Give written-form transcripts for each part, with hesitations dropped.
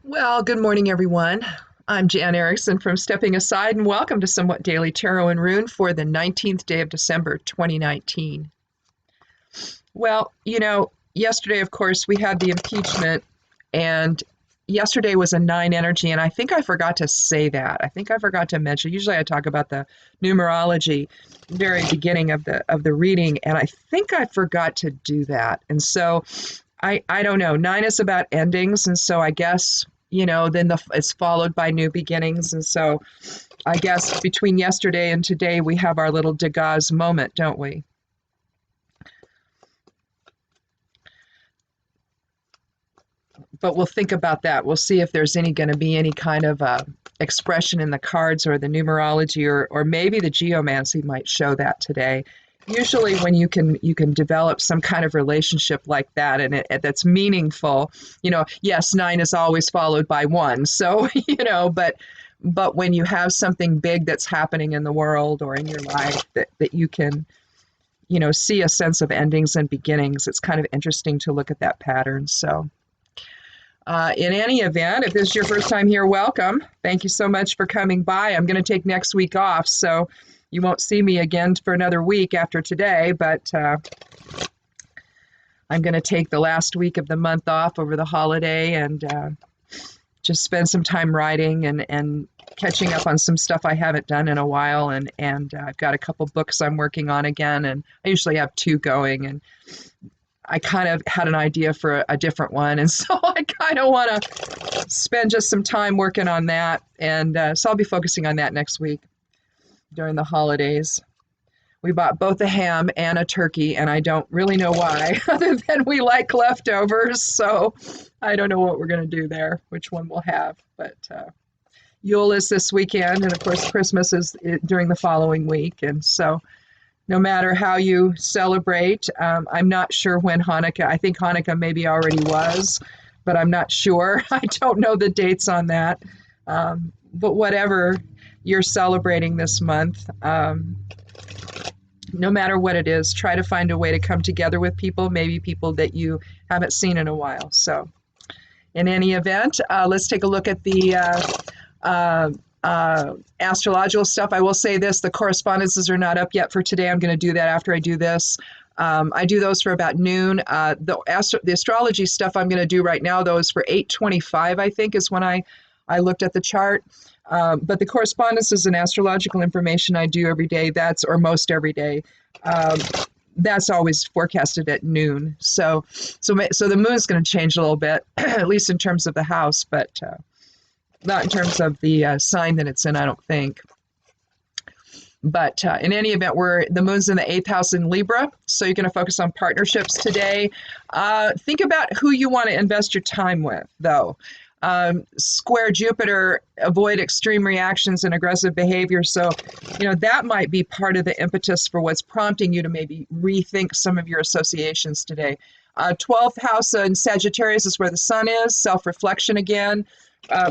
Well, good morning, everyone. I'm Jan Erickson from Stepping Aside, and welcome to Somewhat Daily Tarot and Rune for the 19th day of December, 2019. Well, yesterday, of course, we had the impeachment, and yesterday was a nine energy, and I think I forgot to say that. I think I forgot to mention. Usually, I talk about the numerology very beginning of the reading, and I think I forgot to do that. And so, I don't know. Nine is about endings, and so I guess then it's followed by new beginnings, and so I guess between yesterday and today we have our little Degas moment, don't we? But we'll think about that. We'll see if there's going to be any kind of expression in the cards or the numerology, or maybe the geomancy might show that today. Usually, when you can develop some kind of relationship like that, and that's meaningful, yes, nine is always followed by one. So but when you have something big that's happening in the world or in your life that you can see a sense of endings and beginnings, it's kind of interesting to look at that pattern. So. In any event, if this is your first time here, welcome. Thank you so much for coming by. I'm going to take next week off, so you won't see me again for another week after today, but I'm going to take the last week of the month off over the holiday and just spend some time writing and catching up on some stuff I haven't done in a while. And I've got a couple books I'm working on again, and I usually have two going, and I kind of had an idea for a different one, and so I kind of want to spend just some time working on that, and so I'll be focusing on that next week during the holidays. We bought both a ham and a turkey, and I don't really know why, other than we like leftovers, so I don't know what we're going to do there, which one we'll have, but Yule is this weekend, and of course Christmas is during the following week, and so no matter how you celebrate. I'm not sure when Hanukkah, I think Hanukkah maybe already was, but I'm not sure. I don't know the dates on that. But whatever you're celebrating this month, no matter what it is, try to find a way to come together with people, maybe people that you haven't seen in a while. So in any event, let's take a look at the astrological stuff. I will say this, the correspondences are not up yet for today. I'm going to do that after I do this. I do those for about noon. The astrology stuff I'm going to do right now, though, is for 8:25, I think, is when I looked at the chart. But the correspondences and astrological information I do every day, or most every day, that's always forecasted at noon. So the moon's going to change a little bit, at least in terms of the house, but not in terms of the sign that it's in, I don't think. But in any event, the moon's in the 8th house in Libra, so you're going to focus on partnerships today. Think about who you want to invest your time with, though. Square Jupiter, avoid extreme reactions and aggressive behavior. So, that might be part of the impetus for what's prompting you to maybe rethink some of your associations today. 12th house in Sagittarius is where the sun is, self-reflection again.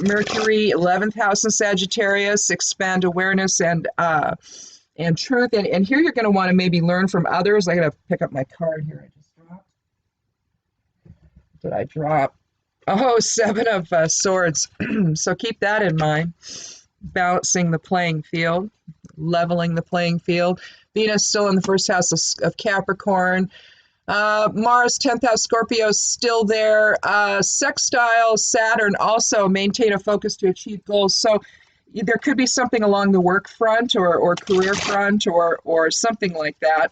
Mercury, 11th house in Sagittarius, expand awareness and truth. And here you're going to want to maybe learn from others. I got to pick up my card here. I just dropped. Did I drop? Oh, 7 of Swords. So keep that in mind. Balancing the playing field, leveling the playing field. Venus still in the first house of Capricorn. Mars, 10th house, Scorpio, still there. Sextile, Saturn, also maintain a focus to achieve goals. So there could be something along the work front or career front or something like that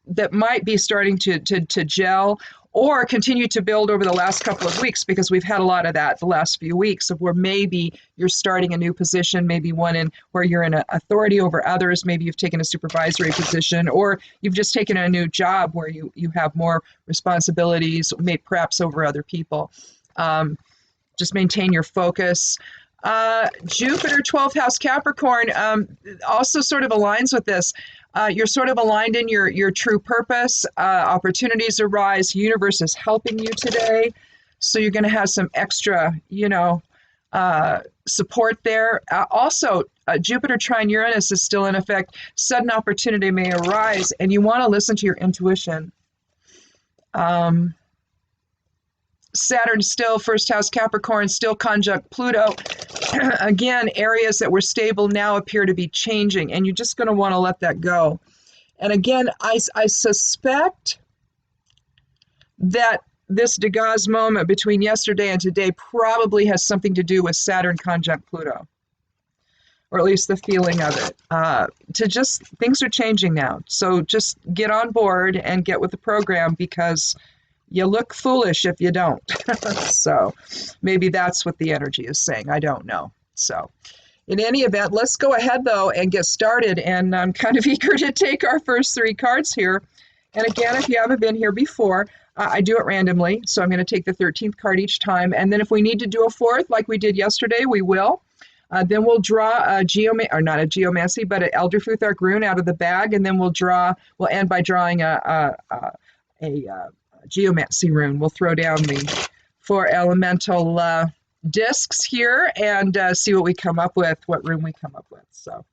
that might be starting to gel or continue to build over the last couple of weeks, because we've had a lot of that the last few weeks, of where maybe you're starting a new position, maybe one where you're in authority over others, maybe you've taken a supervisory position, or you've just taken a new job where you have more responsibilities, maybe perhaps over other people. Just maintain your focus. Jupiter, 12th house Capricorn, also sort of aligns with this. You're sort of aligned in your true purpose. Opportunities arise. Universe is helping you today. So you're going to have some extra, support there. Also, Jupiter trine Uranus is still in effect. Sudden opportunity may arise, and you want to listen to your intuition. Saturn still first house Capricorn, still conjunct Pluto. Again, areas that were stable now appear to be changing, and you're just going to want to let that go. And again, I suspect that this Degas moment between yesterday and today probably has something to do with Saturn conjunct Pluto, or at least the feeling of it. Things are changing now. So just get on board and get with the program, because you look foolish if you don't. So maybe that's what the energy is saying. I don't know. So in any event, let's go ahead though and get started. And I'm kind of eager to take our first 3 cards here. And again, if you haven't been here before, I do it randomly. So I'm going to take the 13th card each time. And then if we need to do a 4th like we did yesterday, we will. Then we'll draw a not a geomancy, but an Elder Futhark rune out of the bag. And then we'll end by drawing a geomancy rune. We'll throw down the 4 elemental discs here and see what we come up with, what rune we come up with. So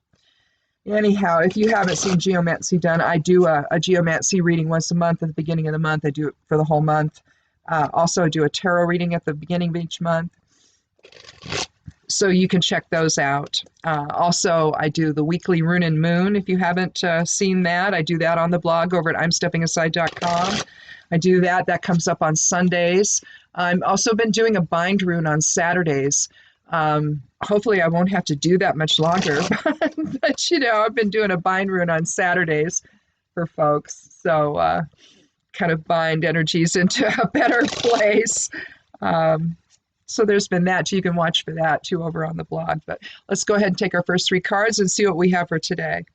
anyhow, if you haven't seen geomancy done, I do a geomancy reading once a month at the beginning of the month. I do it for the whole month. Also, I do a tarot reading at the beginning of each month. So you can check those out. Also, I do the weekly Rune and Moon. If you haven't seen that, I do that on the blog over at imsteppingaside.com. I do that. That comes up on Sundays. I've also been doing a bind rune on Saturdays. Hopefully I won't have to do that much longer. But I've been doing a bind rune on Saturdays for folks. So kind of bind energies into a better place. So there's been that. You can watch for that too over on the blog. But let's go ahead and take our first 3 cards and see what we have for today.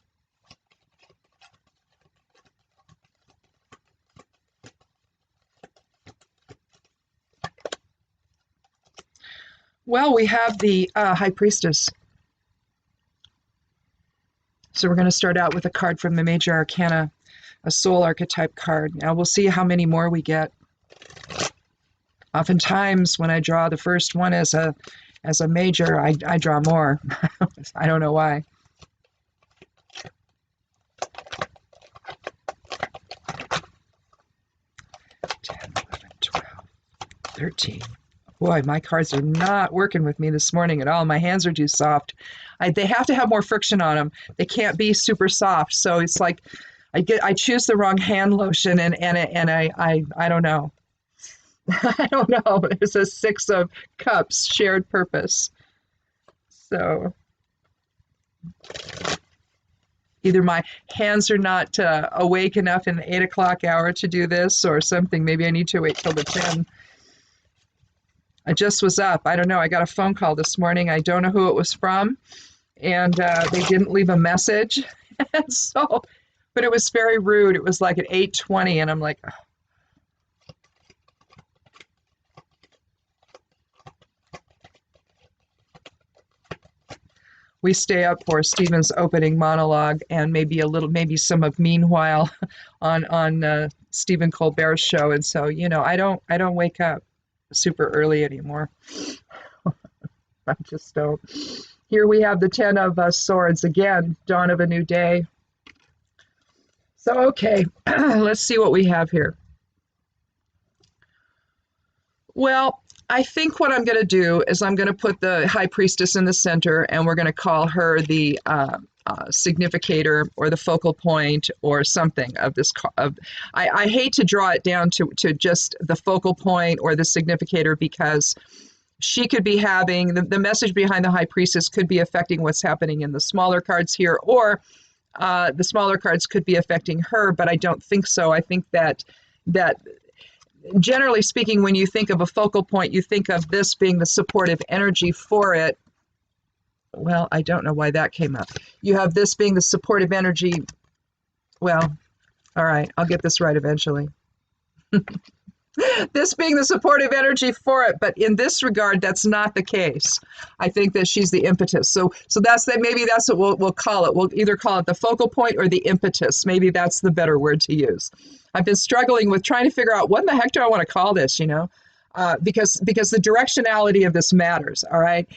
Well, we have the High Priestess. So we're going to start out with a card from the Major Arcana, a Soul Archetype card. Now we'll see how many more we get. Oftentimes when I draw the first one as a Major, I draw more. I don't know why. 10, 11, 12, 13. Boy, my cards are not working with me this morning at all. My hands are too soft. They have to have more friction on them. They can't be super soft. So it's like I choose the wrong hand lotion, and I don't know. I don't know. It's a 6 of Cups, shared purpose. So either my hands are not awake enough in the 8 o'clock hour to do this, or something. Maybe I need to wait till the 10. I just was up. I don't know. I got a phone call this morning. I don't know who it was from, and they didn't leave a message. And so, but it was very rude. It was like at 8:20, and I'm like, oh. We stay up for Stephen's opening monologue and maybe some of Meanwhile on Stephen Colbert's show, and so I don't wake up super early anymore. I just don't. Here we have the 10 of Swords again, dawn of a new day. So okay, let's see what we have here. Well, I think what I'm going to do is I'm going to put the High Priestess in the center, and we're going to call her the significator or the focal point or something of this. I hate to draw it down to just the focal point or the significator, because she could be having the message behind the High Priestess could be affecting what's happening in the smaller cards here, or the smaller cards could be affecting her, but I don't think so. I think that generally speaking, when you think of a focal point, you think of this being the supportive energy for it. Well, I don't know why that came up. You have this being the supportive energy. Well, all right, I'll get this right eventually. This being the supportive energy for it, but in this regard, that's not the case. I think that she's the impetus. So that's that. Maybe that's what we'll call it. We'll either call it the focal point or the impetus. Maybe that's the better word to use. I've been struggling with trying to figure out what in the heck do I want to call this, because the directionality of this matters. All right.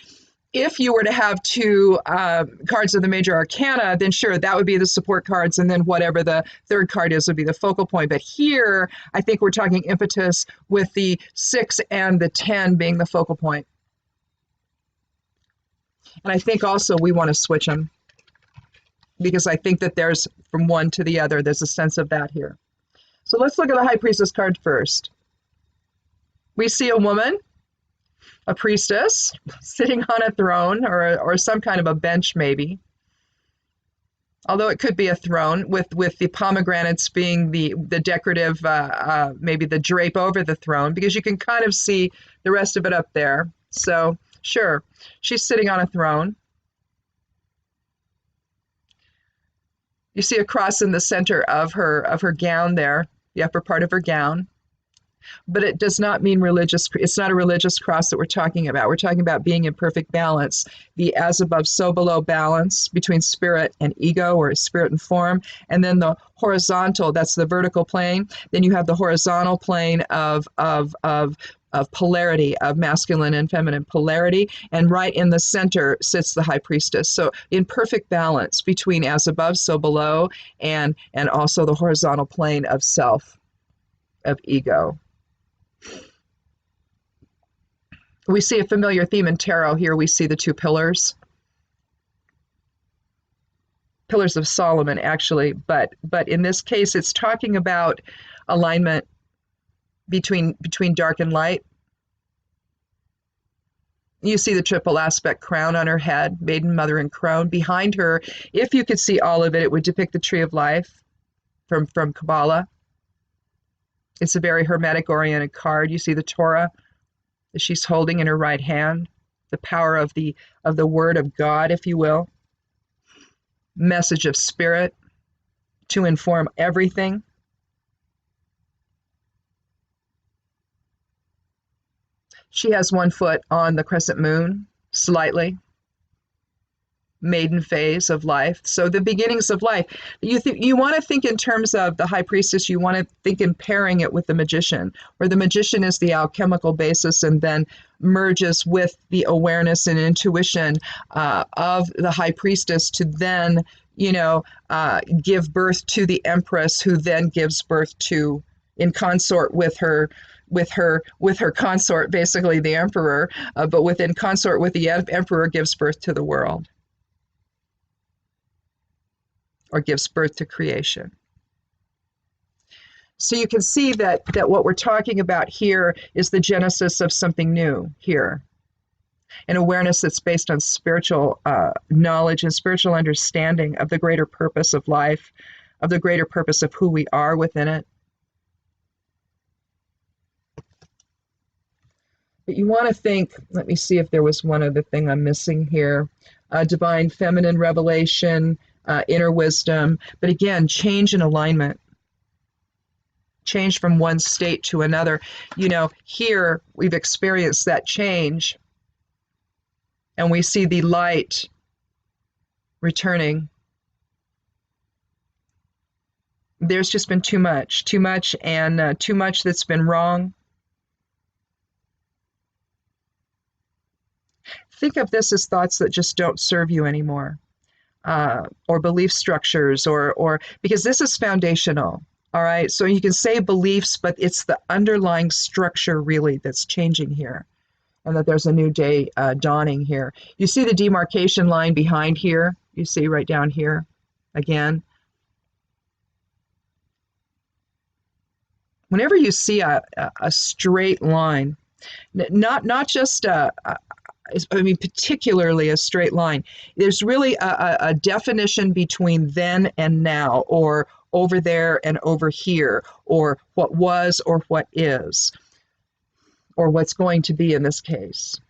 if you were to have two cards of the major arcana, then sure, that would be the support cards, and then whatever the third card is would be the focal point. But here, I think we're talking impetus with the 6 and the 10 being the focal point. And I think also we want to switch them, because I think that there's from one to the other, there's a sense of that here. So let's look at the High Priestess card first. We see a woman, a priestess, sitting on a throne or some kind of a bench maybe. Although it could be a throne with the pomegranates being the decorative, maybe the drape over the throne, because you can kind of see the rest of it up there. So sure, she's sitting on a throne. You see a cross in the center of her gown there, the upper part of her gown. But it does not mean religious. It's not a religious cross that we're talking about. We're talking about being in perfect balance, the as above, so below balance between spirit and ego, or spirit and form. And then the horizontal, that's the vertical plane. Then you have the horizontal plane of polarity, of masculine and feminine polarity, and right in the center sits the High Priestess. So in perfect balance between as above, so below, and also the horizontal plane of self, of ego. We see a familiar theme in tarot here. We see the two pillars of Solomon, actually, but in this case, it's talking about alignment between dark and light. You see the triple aspect crown on her head, maiden, mother, and crone. Behind her, if you could see all of it, it would depict the tree of life from Kabbalah. It's a very hermetic-oriented card. You see the Torah that she's holding in her right hand, the power of the word of God, if you will. Message of spirit to inform everything. She has one foot on the crescent moon, slightly. Maiden phase of life. So the beginnings of life. You want to think in terms of the High Priestess, you want to think in pairing it with the magician, where the magician is the alchemical basis and then merges with the awareness and intuition of the High Priestess to then, give birth to the Empress, who then gives birth to, in consort with her consort, basically the Emperor, but within consort with the Emperor, gives birth to the world, or gives birth to creation. So you can see that what we're talking about here is the genesis of something new here, an awareness that's based on spiritual knowledge and spiritual understanding of the greater purpose of life, of the greater purpose of who we are within it. But you want to think, let me see if there was one other thing I'm missing here, divine feminine revelation, inner wisdom, but again, change in alignment, change from one state to another. Here we've experienced that change, and we see the light returning. There's just been too much, and too much that's been wrong. Think of this as thoughts that just don't serve you anymore. Or belief structures, or because this is foundational, all right? So you can say beliefs, but it's the underlying structure really that's changing here, and that there's a new day dawning here. You see the demarcation line behind here? You see right down here again. Whenever you see a straight line, not just particularly a straight line. There's really a definition between then and now, or over there and over here, or what was or what is, or what's going to be in this case.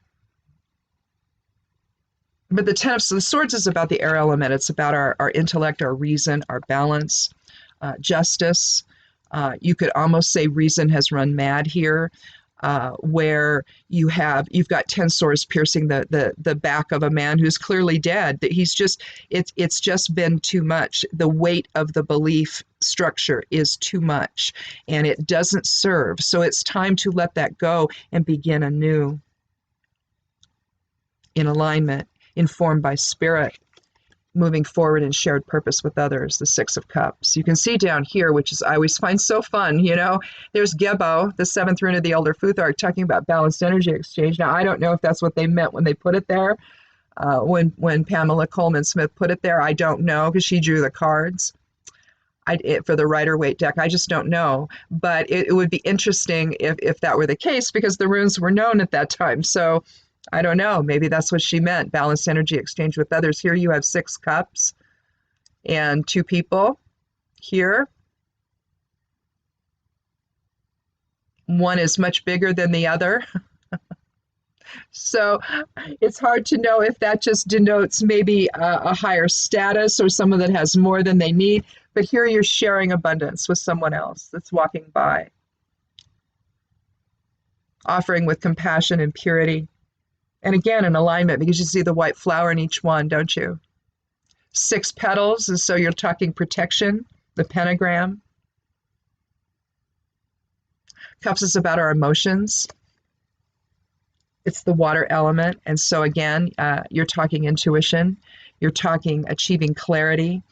But the Ten of Swords is about the air element. It's about our intellect, our reason, our balance, justice. You could almost say reason has run mad here. Where you've got 10 swords piercing the back of a man who's clearly dead. That it's just been too much. The weight of the belief structure is too much, and it doesn't serve. So it's time to let that go and begin anew. in alignment, informed by spirit, moving forward in shared purpose with others, the Six of Cups. You can see down here, which is I always find so fun, you know, there's Gebo, the seventh rune of the Elder Futhark, talking about balanced energy exchange. Now, I don't know if that's what they meant when they put it there. When Pamela Coleman Smith put it there, I don't know, because she drew the cards for the Rider-Waite deck. I just don't know. But it would be interesting if that were the case, because the runes were known at that time. So I don't know. Maybe that's what she meant, balanced energy exchange with others. Here you have 6 cups and 2 people here. One is much bigger than the other. So it's hard to know if that just denotes maybe a higher status or someone that has more than they need. But here you're sharing abundance with someone else that's walking by, offering with compassion and purity. And again, in alignment, because you see the white flower in each one, don't you? 6 petals, and so you're talking protection, the pentagram. Cups is about our emotions. It's the water element. And so again, you're talking intuition. You're talking achieving clarity.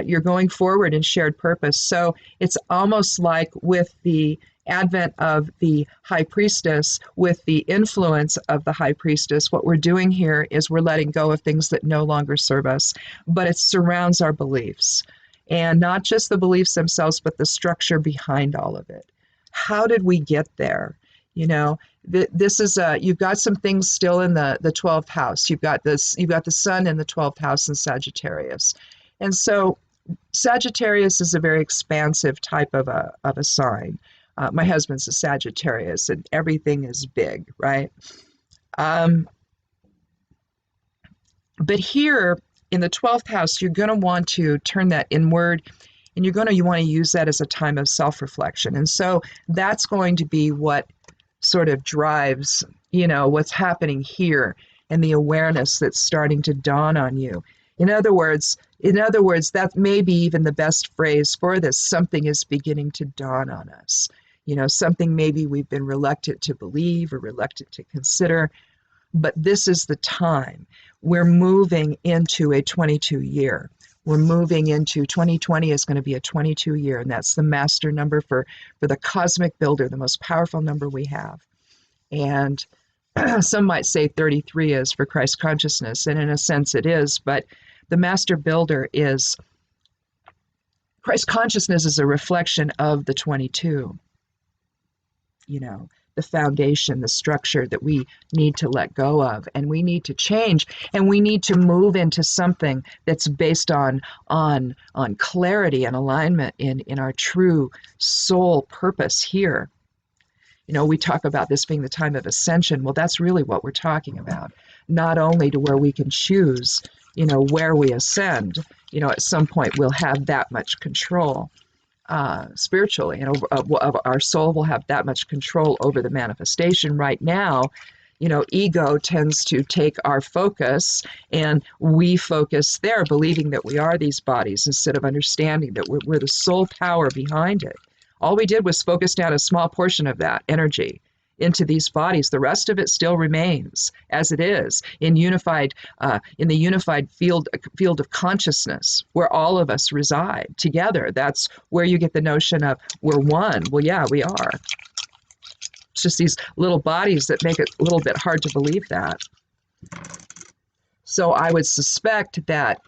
You're going forward in shared purpose. So it's almost like with the advent of the high priestess, with the influence of the high priestess, what we're doing here is we're letting go of things that no longer serve us, but it surrounds our beliefs. And not just the beliefs themselves, but the structure behind all of it. How did we get there? You know, this is you've got some things still in the 12th house. You've got the sun in the 12th house in Sagittarius. And so Sagittarius is a very expansive type of a sign. My husband's a Sagittarius, and everything is big, right? But here in the 12th house, you're going to want to turn that inward, and you want to use that as a time of self-reflection. And so that's going to be what sort of drives, you know, what's happening here and the awareness that's starting to dawn on you. In other words, that may be even the best phrase for this. Something is beginning to dawn on us. You know, something maybe we've been reluctant to believe or reluctant to consider, but this is the time. We're moving into a 22 year. We're moving into 2020 is going to be a 22 year, and that's the master number for the cosmic builder, the most powerful number we have. And some might say 33 is for Christ consciousness, and in a sense it is, but the master builder is, Christ consciousness is a reflection of the 22. You know, the foundation, the structure that we need to let go of, and we need to change, and we need to move into something that's based on clarity and alignment in our true soul purpose here. You know, we talk about this being the time of ascension. Well, that's really what we're talking about. Not only to where we can choose, you know, where we ascend, you know, at some point we'll have that much control spiritually, and of our soul will have that much control over the manifestation. Right now, you know, ego tends to take our focus, and we focus there, believing that we are these bodies instead of understanding that we're the sole power behind it. All we did was focus down a small portion of that energy into these bodies. The rest of it still remains as it is in the unified field of consciousness where all of us reside together. That's where you get the notion of we're one. Well, yeah, we are. It's just these little bodies that make it a little bit hard to believe that. So I would suspect that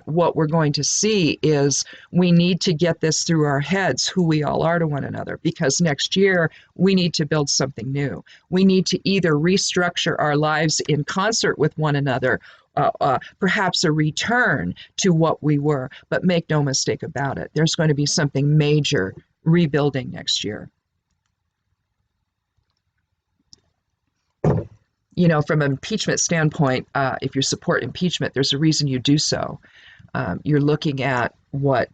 what we're going to see is we need to get this through our heads, who we all are to one another, because next year we need to build something new. We need to either restructure our lives in concert with one another, perhaps a return to what we were, but make no mistake about it, there's going to be something major rebuilding next year. You know, from an impeachment standpoint, if you support impeachment, there's a reason you do so. You're looking at what.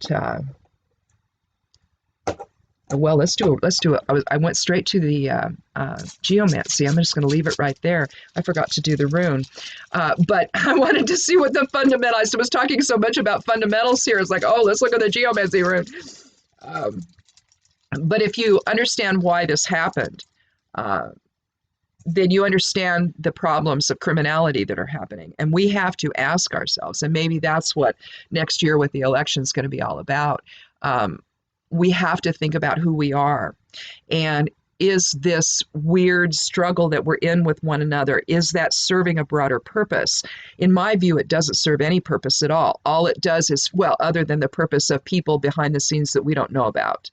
Well, let's do. I went straight to the geomancy. I'm just going to leave it right there. I forgot to do the rune, but I wanted to see what the fundamentals. I was talking so much about fundamentals here. It's like, oh, let's look at the geomancy rune. But if you understand why this happened. then you understand the problems of criminality that are happening. And we have to ask ourselves, and maybe that's what next year with the election is going to be all about. We have to think about who we are. And is this weird struggle that we're in with one another, is that serving a broader purpose? In my view, it doesn't serve any purpose at all. All it does is, well, other than the purpose of people behind the scenes that we don't know about,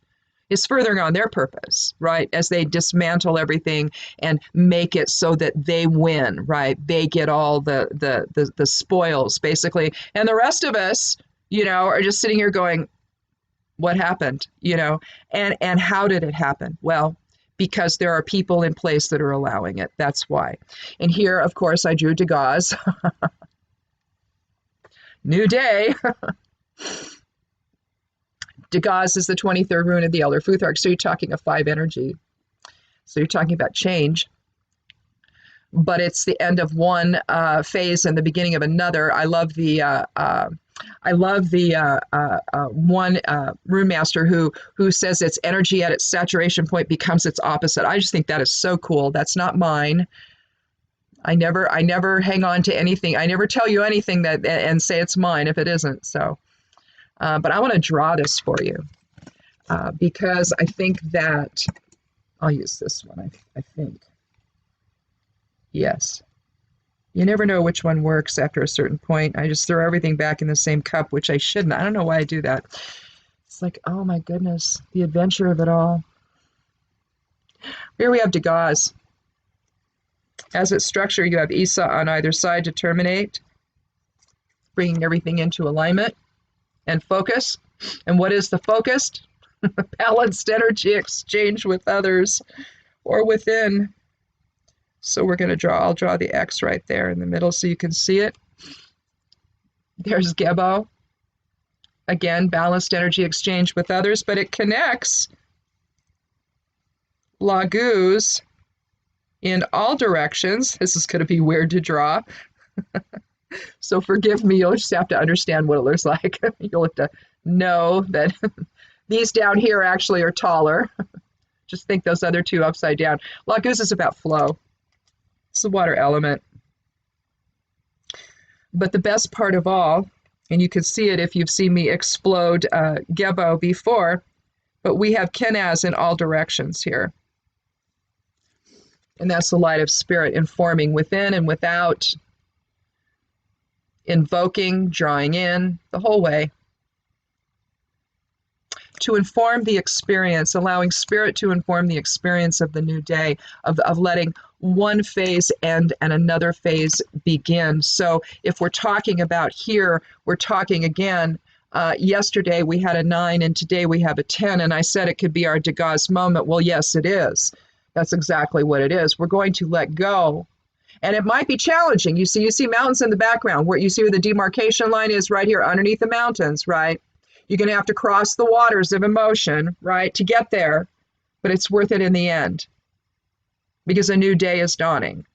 is furthering on their purpose, right? As they dismantle everything and make it so that they win, right? They get all the spoils, basically. And the rest of us, are just sitting here going, what happened? And how did it happen? Well, because there are people in place that are allowing it. That's why. And here, of course, I drew Degas. New day. Degas is the 23rd rune of the Elder Futhark. So you're talking of 5 energy. So you're talking about change. But it's the end of one phase and the beginning of another. I love the one rune master who says its energy at its saturation point becomes its opposite. I just think that is so cool. That's not mine. I never hang on to anything. I never tell you anything that and say it's mine if it isn't. So, but I want to draw this for you because I think that I'll use this one. I think. Yes. You never know which one works after a certain point. I just throw everything back in the same cup, which I shouldn't. I don't know why I do that. It's like, oh my goodness, the adventure of it all. Here we have Degas. As its structure, you have Isa on either side to terminate, bringing everything into alignment and focus. And what is the focused? Balanced energy exchange with others or within. So we're going to I'll draw the X right there in the middle so you can see it. There's Gebo. Again, balanced energy exchange with others, but it connects Laguz in all directions. This is going to be weird to draw. So forgive me, you'll just have to understand what it looks like. You'll have to know that these down here actually are taller. Just think those other two upside down. Laguz is about flow. It's the water element. But the best part of all, and you can see it if you've seen me explode Gebo before, but we have Kenaz in all directions here. And that's the light of spirit informing within and without, invoking, drawing in, the whole way. To inform the experience, allowing spirit to inform the experience of the new day, of letting one phase end and another phase begin. So if we're talking about here, we're talking again, yesterday we had a 9 and today we have a 10, and I said it could be our Degas moment. Well, yes, it is. That's exactly what it is. We're going to let go. And it might be challenging. You see mountains in the background, where you see where the demarcation line is right here underneath the mountains, right? You're going to have to cross the waters of emotion, right, to get there, but it's worth it in the end because a new day is dawning.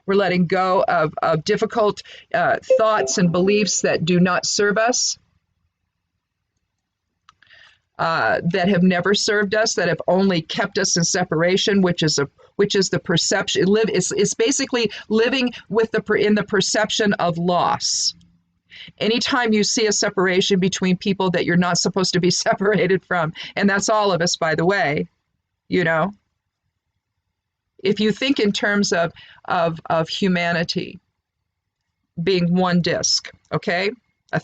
We're letting go of difficult thoughts and beliefs that do not serve us, that have never served us, that have only kept us in separation, which is the perception. It's basically living in the perception of loss. Anytime you see a separation between people that you're not supposed to be separated from, and that's all of us, by the way, if you think in terms of humanity being one disc, okay, a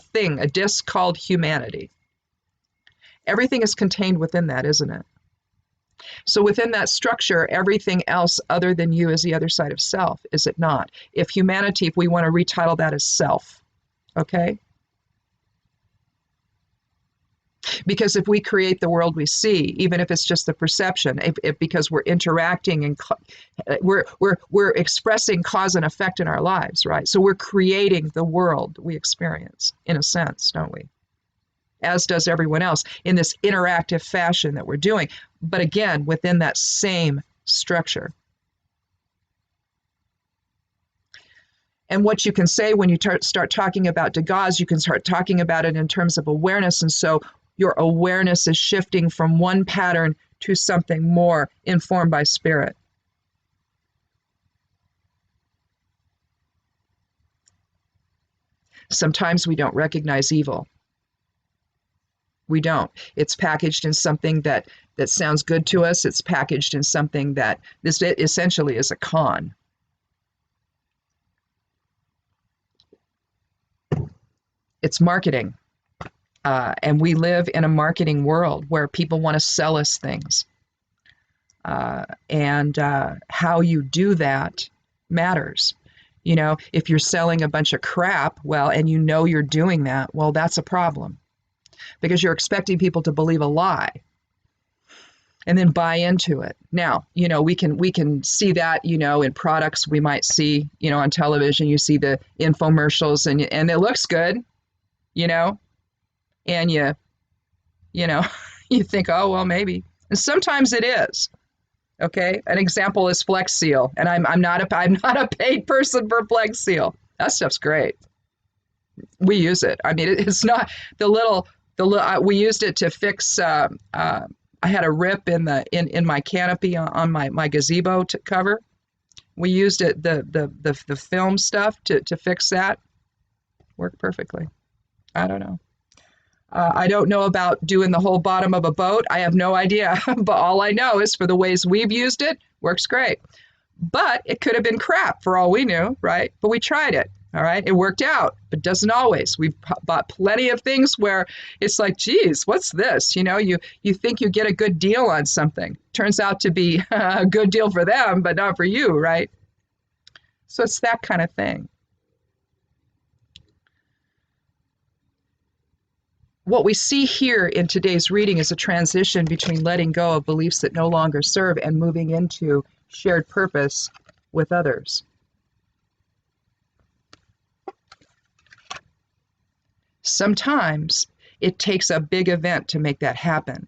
disc called humanity, everything is contained within that, isn't it? So within that structure, everything else other than you is the other side of self, is it not? If humanity, if we want to retitle that as self, okay? Because if we create the world we see, even if it's just the perception, because we're interacting and we're expressing cause and effect in our lives, right? So we're creating the world we experience, in a sense, don't we? As does everyone else in this interactive fashion that we're doing. But again, within that same structure. And what you can say when you start talking about Degas, you can start talking about it in terms of awareness. And so your awareness is shifting from one pattern to something more informed by spirit. Sometimes we don't recognize evil. We don't. It's packaged in something that sounds good to us. It's packaged in something that this essentially is a con. It's marketing. And we live in a marketing world where people want to sell us things. And how you do that matters. You know, if you're selling a bunch of crap, well, and you know you're doing that, well, that's a problem. Because you're expecting people to believe a lie and then buy into it. Now, you know, we can see that, you know, in products we might see, you know, on television, you see the infomercials and it looks good, you know, and you know, you think, oh, well, maybe. And sometimes it is. Okay. An example is Flex Seal. And I'm not a paid person for Flex Seal. That stuff's great. We use it. I mean, it's not we used it to fix, I had a rip in my canopy on my gazebo cover. We used it, the film stuff to fix that. Worked perfectly. I don't know. I don't know about doing the whole bottom of a boat. I have no idea. But all I know is for the ways we've used it, works great. But it could have been crap for all we knew, right? But we tried it. All right. It worked out, but doesn't always. We've bought plenty of things where it's like, geez, what's this? You know, you think you get a good deal on something. Turns out to be a good deal for them, but not for you, right? So it's that kind of thing. What we see here in today's reading is a transition between letting go of beliefs that no longer serve and moving into shared purpose with others. Sometimes it takes a big event to make that happen.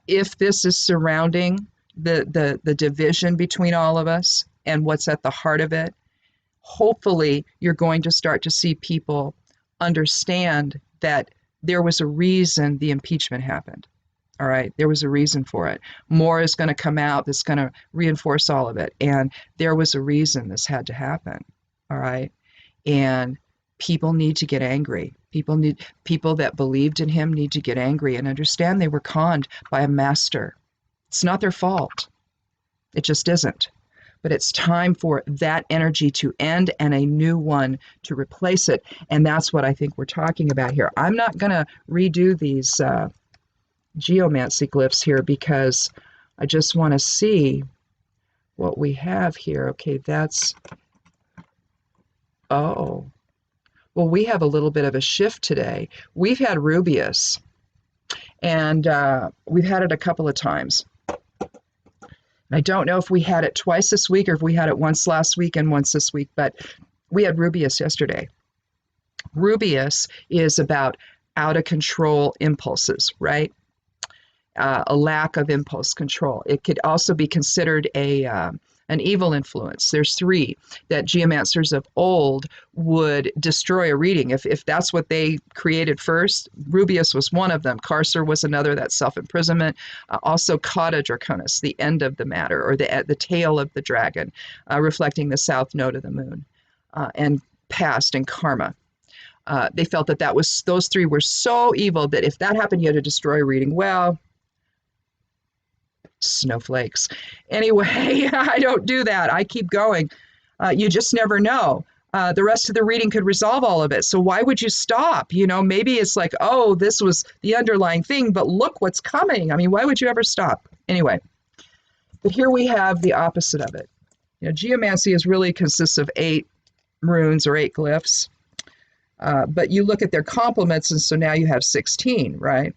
If this is surrounding the division between all of us and what's at the heart of it, hopefully you're going to start to see people understand that there was a reason the impeachment happened. All right, there was a reason for it. More is going to come out that's going to reinforce all of it. And there was a reason this had to happen. All right, and people need to get angry. People that believed in him need to get angry and understand they were conned by a master. It's not their fault. It just isn't. But it's time for that energy to end and a new one to replace it. And that's what I think we're talking about here. I'm not going to redo these geomancy glyphs here because I just want to see what we have here. Okay, that's... Oh. Well, we have a little bit of a shift today. We've had Rubius, and we've had it a couple of times. I don't know if we had it twice this week or if we had it once last week and once this week, but we had Rubius yesterday. Rubius is about out of control impulses, right? A lack of impulse control. It could also be considered an evil influence. There's three that geomancers of old would destroy a reading. If that's what they created first, Rubius was one of them. Carcer was another, that's self-imprisonment. Also Cauda Draconis, the end of the matter, or the tail of the dragon, reflecting the south node of the moon, and past and karma. They felt that those three were so evil that if that happened, you had to destroy a reading. Well, snowflakes. Anyway, I don't do that. I keep going. You just never know. The rest of the reading could resolve all of it. So why would you stop? You know, maybe it's like, oh, this was the underlying thing, but look what's coming. I mean, why would you ever stop? Anyway, but here we have the opposite of it. You know, geomancy really consists of 8 runes or 8 glyphs. But you look at their complements, and so now you have 16, right?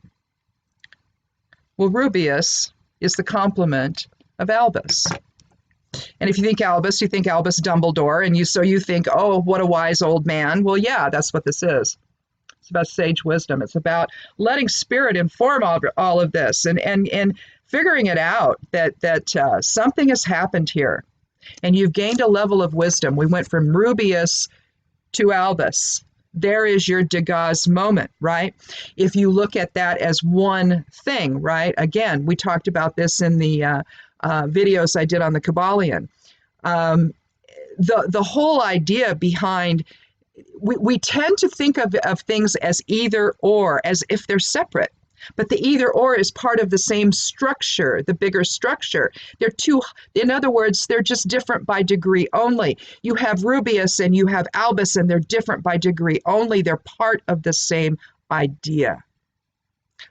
Well, Rubius is the complement of Albus. And if you think Albus Dumbledore, and you think, oh, what a wise old man. Well, yeah, that's what this is. It's about sage wisdom. It's about letting spirit inform all of this and figuring it out that something has happened here. And you've gained a level of wisdom. We went from Rubius to Albus. There is your Degas moment, right? If you look at that as one thing, right? Again, we talked about this in the videos I did on the Kabbalion. The whole idea behind we tend to think of things as either or, as if they're separate. But the either or is part of the same structure, the bigger structure. They're two, in other words, they're just different by degree only. You have rubeus and you have albus, and they're different by degree only. They're part of the same idea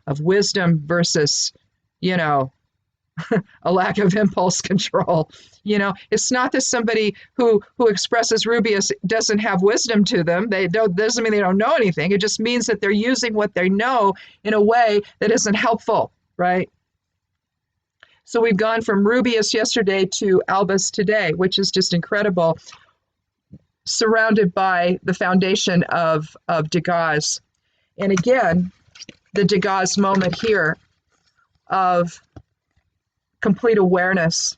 of wisdom versus, you know, a lack of impulse control. You know, it's not that somebody who expresses rubeus doesn't have wisdom to them. They don't, doesn't mean they don't know anything. It just means that they're using what they know in a way that isn't helpful, right? So we've gone from rubeus yesterday to albus today, which is just incredible, surrounded by the foundation of Degas. And again, the Degas moment here of complete awareness,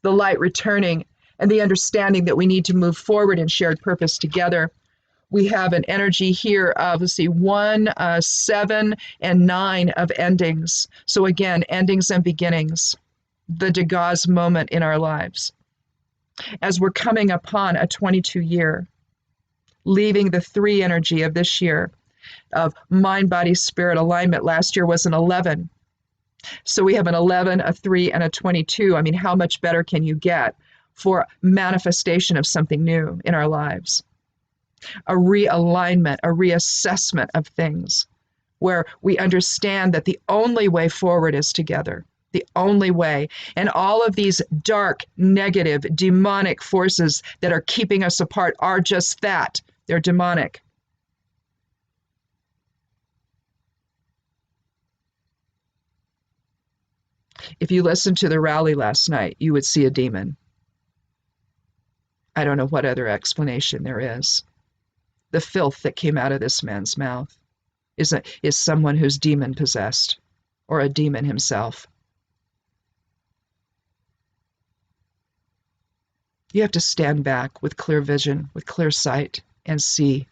the light returning, and the understanding that we need to move forward in shared purpose together. We have an energy here of, let's see, 1, 7, and 9 of endings. So again, endings and beginnings, the Degas moment in our lives. As we're coming upon a 22 year, leaving the 3 energy of this year of mind, body, spirit alignment. Last year was an 11. So we have an 11, a 3, and a 22. I mean, how much better can you get for manifestation of something new in our lives? A realignment, a reassessment of things where we understand that the only way forward is together, the only way. And all of these dark, negative, demonic forces that are keeping us apart are just that. They're demonic. If you listened to the rally last night, you would see a demon. I don't know what other explanation there is. The filth that came out of this man's mouth is someone who's demon possessed, or a demon himself. You have to stand back with clear vision, with clear sight, and see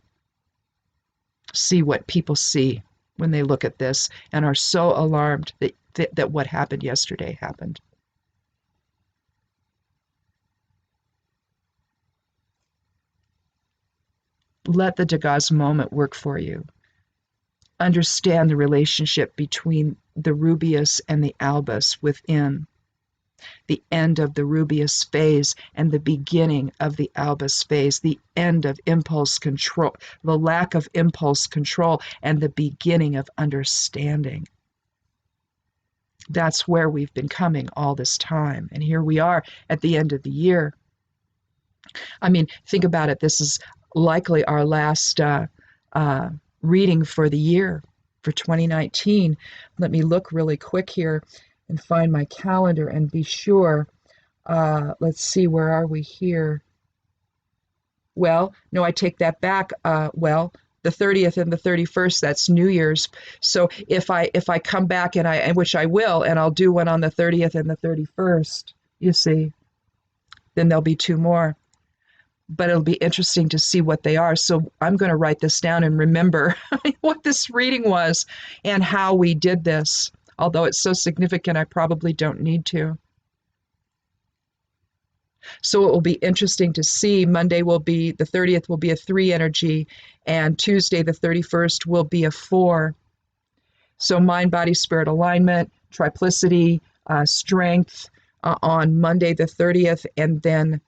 what people see when they look at this and are so alarmed that what happened yesterday happened. Let the Degas moment work for you. Understand the relationship between the rubeus and the albus within, the end of the rubeus phase and the beginning of the albus phase, the end of impulse control, the lack of impulse control, and the beginning of understanding. That's where we've been coming all this time. And here we are at the end of the year. I mean, think about it. This is likely our last reading for the year, for 2019. Let me look really quick here and find my calendar and be sure. Let's see, where are we here? Well, no, I take that back. The 30th and the 31st, that's New Year's. So if I come back, and which I will, and I'll do one on the 30th and the 31st, you see, then there'll be 2 more. But it'll be interesting to see what they are. So I'm going to write this down and remember what this reading was and how we did this. Although it's so significant, I probably don't need to. So it will be interesting to see. Monday will be, the 30th will be a 3 energy, and Tuesday, the 31st, will be a 4. So mind, body, spirit alignment, triplicity, strength on Monday, the 30th, and then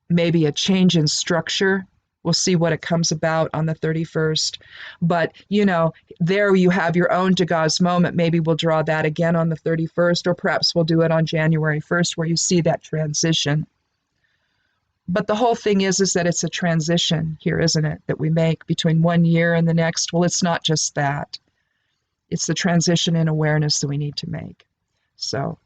maybe a change in structure. We'll see what it comes about on the 31st. But, you know, there you have your own Degas moment. Maybe we'll draw that again on the 31st, or perhaps we'll do it on January 1st, where you see that transition. But the whole thing is that it's a transition here, isn't it, that we make between one year and the next? Well, it's not just that. It's the transition in awareness that we need to make. So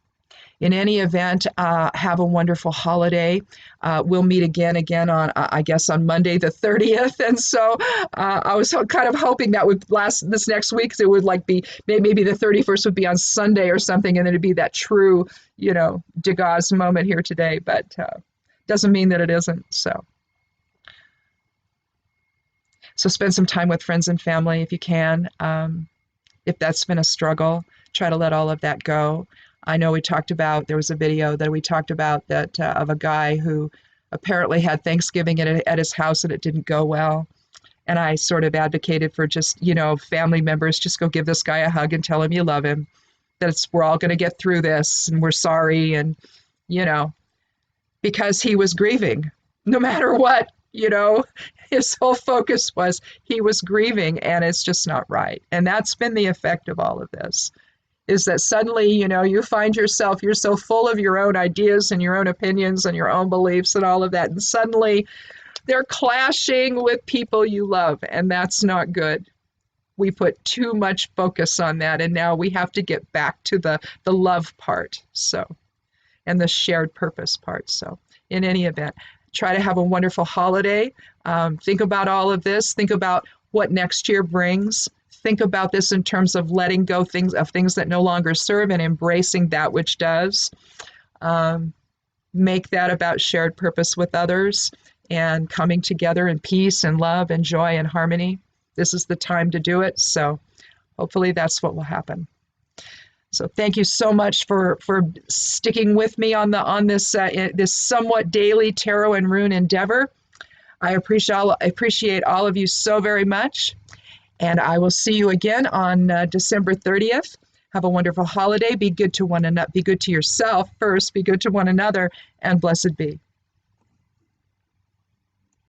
in any event, have a wonderful holiday. We'll meet again on, I guess, on Monday the 30th. And so I was kind of hoping that would last this next week. So it would like be, maybe the 31st would be on Sunday or something, and then it'd be that true, you know, Degas moment here today. But doesn't mean that it isn't. So spend some time with friends and family if you can. If that's been a struggle, try to let all of that go. I know we talked about, there was a video that we talked about that of a guy who apparently had Thanksgiving at his house and it didn't go well. And I sort of advocated for just, family members, just go give this guy a hug and tell him you love him. We're all going to get through this and we're sorry. And, you know, because he was grieving no matter what, his whole focus was he was grieving, and it's just not right. And that's been the effect of all of this, is that suddenly, you find yourself, you're so full of your own ideas and your own opinions and your own beliefs and all of that. And suddenly they're clashing with people you love, and that's not good. We put too much focus on that, and now we have to get back to the love part, and the shared purpose part. So in any event, try to have a wonderful holiday. Think about all of this. Think about what next year brings. Think about this in terms of letting go things that no longer serve and embracing that which does. Make that about shared purpose with others and coming together in peace and love and joy and harmony. This is the time to do it. So hopefully that's what will happen. So thank you so much for sticking with me on this somewhat daily tarot and rune endeavor. I appreciate all of you so very much. And I will see you again on December 30th. Have a wonderful holiday. Be good to one another. Be good to yourself first. Be good to one another. And blessed be.